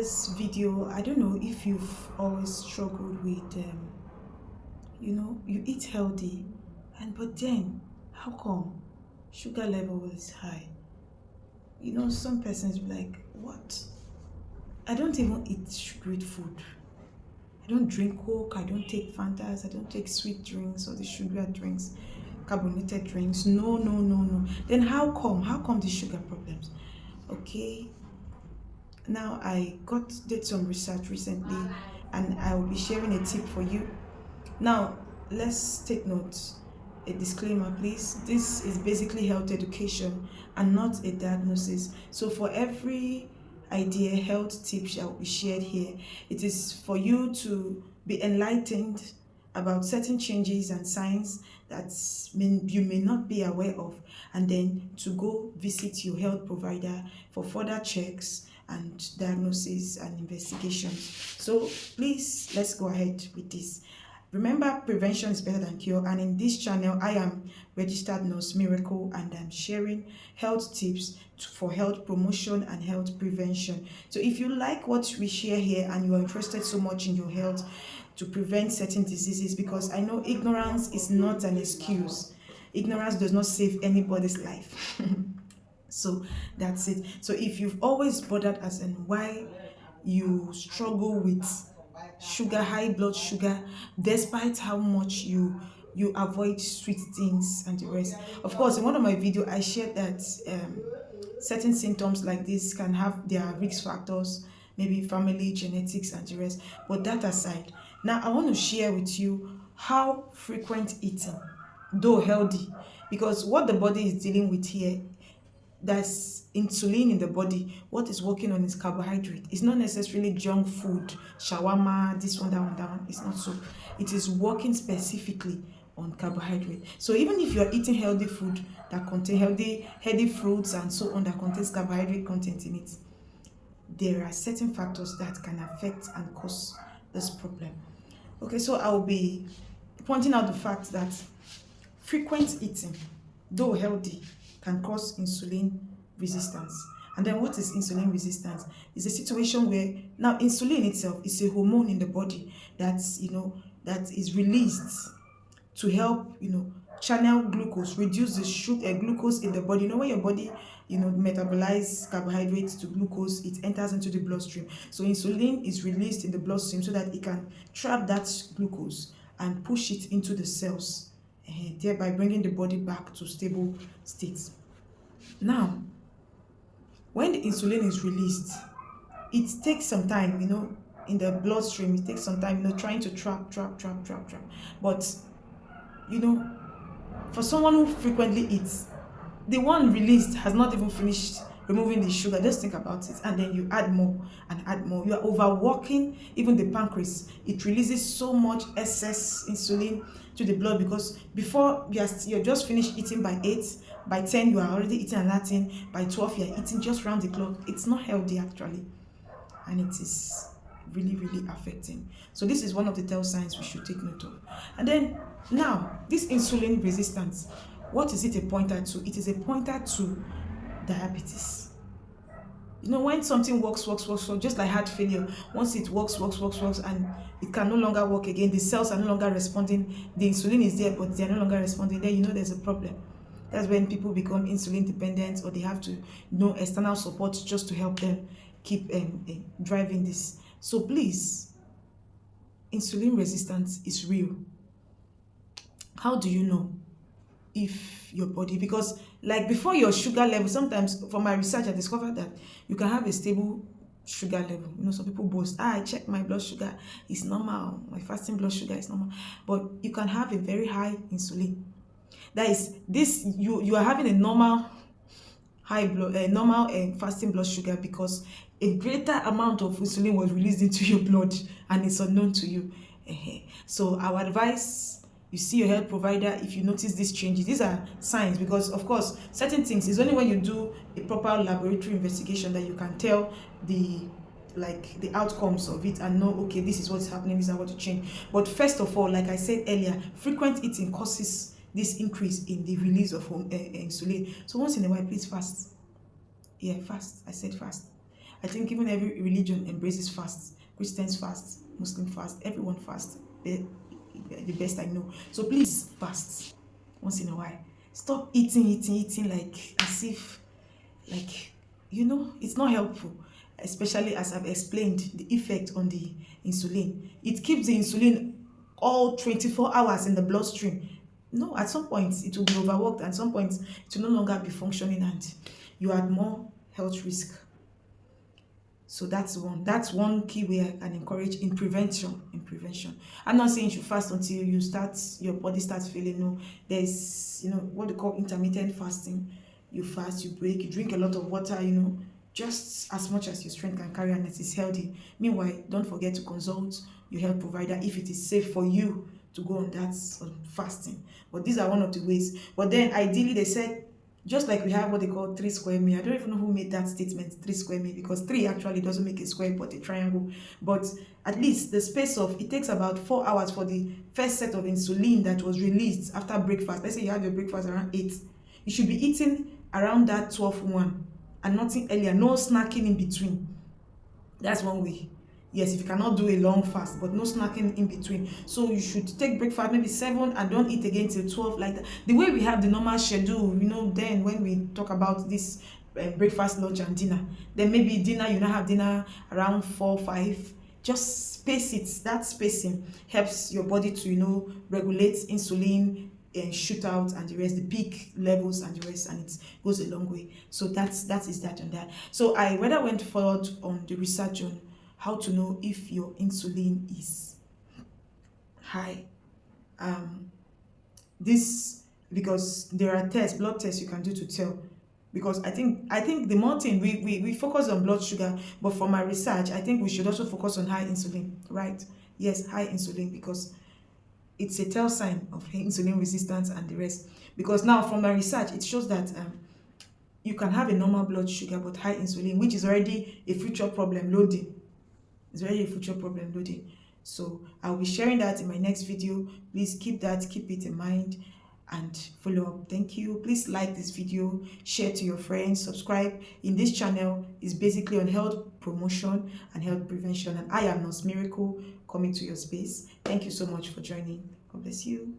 this video, I don't know if you've always struggled with, you eat healthy, but then how come sugar level is high? Some persons be like, what? I don't even eat sweet food. I don't drink Coke, I don't take Fantas, I don't take sweet drinks or the sugar drinks, carbonated drinks. No, no, no, no. Then how come? How come the sugar problems? Okay, now I did some research recently and I will be sharing a tip for you. Now let's take note. A disclaimer, please. This is basically health education and not a diagnosis. So for every idea, health tip shall be shared here. It is for you to be enlightened about certain changes and signs that you may not be aware of, and then to go visit your health provider for further checks and diagnosis and investigations. So please, let's go ahead with this. Remember, prevention is better than cure, and in this channel I am registered nurse Miracle, and I'm sharing health tips for health promotion and health prevention. So if you like what we share here and you are interested so much in your health to prevent certain diseases, because I know ignorance is not an excuse. Ignorance does not save anybody's life. So that's it. So if you've always bothered as in why you struggle with sugar, high blood sugar, despite how much you avoid sweet things and the rest. Of course, in one of my videos I shared that certain symptoms like this can have their risk factors, maybe family, genetics and the rest. But that aside, now I want to share with you how frequent eating, though healthy, because what the body is dealing with here, that's insulin in the body. What is working on is carbohydrate. It's not necessarily junk food, shawarma, this one, that one, that one. It's not so. It is working specifically on carbohydrate. So even if you are eating healthy food that contain healthy fruits and so on that contains carbohydrate content in it, there are certain factors that can affect and cause this problem. Okay, so I will be pointing out the fact that frequent eating, though healthy, can cause insulin resistance. And then what is insulin resistance? It's a situation where now insulin itself is a hormone in the body that's that is released to help channel glucose, reduce the sugar glucose in the body. When your body metabolize carbohydrates to glucose, it enters into the bloodstream. So insulin is released in the bloodstream so that it can trap that glucose and push it into the cells, thereby bringing the body back to stable states. Now, when the insulin is released, it takes some time, in the bloodstream. It takes some time, trying to trap. But, for someone who frequently eats, the one released has not even finished removing the sugar. Just think about it, and then you add more and add more. You are overworking even the pancreas. It releases so much excess insulin to the blood, because before you're just finished eating by 8, by 10 you are already eating another thing, by 12 you are eating just round the clock. It's not healthy actually, and it is really, really affecting. So this is one of the tell signs we should take note of. And then now, this insulin resistance, what is it a pointer to? It is a pointer to diabetes. When something works, just like heart failure, once it works, and it can no longer work again, the cells are no longer responding, the insulin is there, but they are no longer responding, then there's a problem. That's when people become insulin dependent, or they have to external support just to help them keep driving this. So please, insulin resistance is real. How do you know if your body, because like before your sugar level, sometimes from my research I discovered that you can have a stable sugar level. Some people boast, I check my blood sugar, it's normal, my fasting blood sugar is normal, but you can have a very high insulin. That is, this you are having a normal fasting blood sugar because a greater amount of insulin was released into your blood and it's unknown to you. So our advice, you see your health provider if you notice these changes. These are signs, because of course certain things, it's only when you do a proper laboratory investigation that you can tell the outcomes of it and know, okay, this is what's happening, this is what to change. But first of all, like I said earlier, frequent eating causes this increase in the release of insulin. So once in a while, please fast. Fast. I said fast. I think even every religion embraces fast. Christians fast, Muslim fast, everyone fast. The best I know. So please fast once in a while. Stop eating like as if, like, it's not helpful, especially as I've explained the effect on the insulin. It keeps the insulin all 24 hours in the bloodstream. No, at some point it will be overworked, at some point it will no longer be functioning, and you are at more health risk. So that's one key way I can encourage in prevention. I'm not saying you should fast until your body starts feeling. No, there's what they call intermittent fasting. You fast, you break, you drink a lot of water, just as much as your strength can carry, and it is healthy. Meanwhile, don't forget to consult your health provider if it is safe for you to go on that fasting. But these are one of the ways. But then ideally they said, just like we have what they call 3 square meal. I don't even know who made that statement, 3 square meal, because three actually doesn't make a square but a triangle. But at least the space of it takes about 4 hours for the first set of insulin that was released after breakfast. Let's say you have your breakfast around 8. You should be eating around that 12:1 and nothing earlier, no snacking in between. That's one way. Yes, if you cannot do a long fast, but no snacking in between. So you should take breakfast maybe 7 and don't eat again till 12, like that. The way we have the normal schedule, then when we talk about this breakfast, lunch, and dinner, then maybe dinner, you now have dinner around 4, 5. Just space it. That spacing helps your body to, regulate insulin and shoot out and the rest, the peak levels and the rest, and it goes a long way. So that is that on that. So I rather went forward on the research on how to know if your insulin is high. This, because there are blood tests you can do to tell. Because I think the more thing we focus on blood sugar, but from my research, I think we should also focus on high insulin, right? Yes, high insulin, because it's a tell sign of insulin resistance and the rest. Because now from my research, it shows that you can have a normal blood sugar but high insulin, which is already a future problem loading. It's already a future problem loading. So I'll be sharing that in my next video. Please keep it in mind and follow up. Thank you. Please like this video, share to your friends, subscribe. In this channel is basically on health promotion and health prevention, and I am Nurse Miracle, coming to your space. Thank you so much for joining. God bless you.